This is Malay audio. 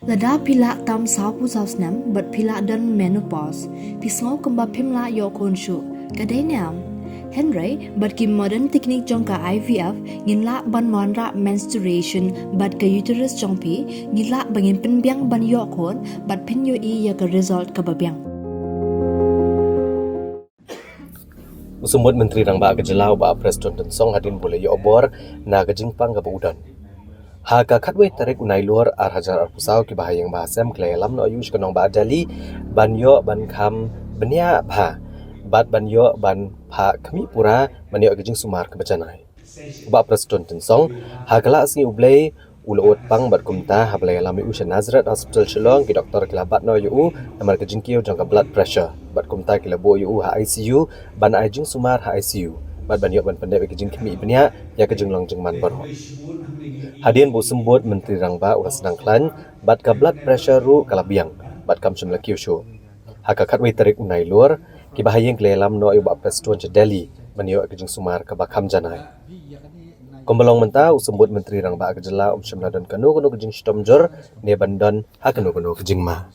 Lada pila tam sapu sausnam but pila dan menopause. Pisngau kemba pimla yo konshu. Kadainyam. Henry but ki modern technique jongka IVF nginla ban monra menstruation but ka uterus jongpi ngila bangin penbiang ban yo kon but penyo I ya ka result ka babiang. Usumut Menteri Rang Ba Kejelau Ba Preston Tensong hadin boleh yo obor na kejingpang ka udan. Haka katwe tarik unai luar ar hajar ar pusau ki bahayang bahasam klelam no ayush kanong ba dali banyo ban kam benia bha bat banyo ban pha kami pura banyo kejing sumar ke bacanai. Ba Preston Tensong hakala asni ublei ulot pang bat kumta hablai alami usha Nazareth Hospital Shillong ki doktor kilabat no yu namar kejing kiu jangka blood pressure bat kumta kilabo yu ha ICU ban ajing sumar ha ICU bat banyo ban pendek kejing kimi benia ya kejing long jeng man baru. Hadian bu sembut Menteri Rang Ba ulas sedang klan bat ka blood pressure ru kalabiang bat kam chumla kiushu. Haka katwe tarik unai luar ki bahayeng klelam no ayu ba Preston je Delhi banyo kejing sumar ka bakam janai. Kombalong menta usembut Menteri Rang Ba Kejela chumla dan kanu kejing stomjor ne bandan ha kanu kejing ma.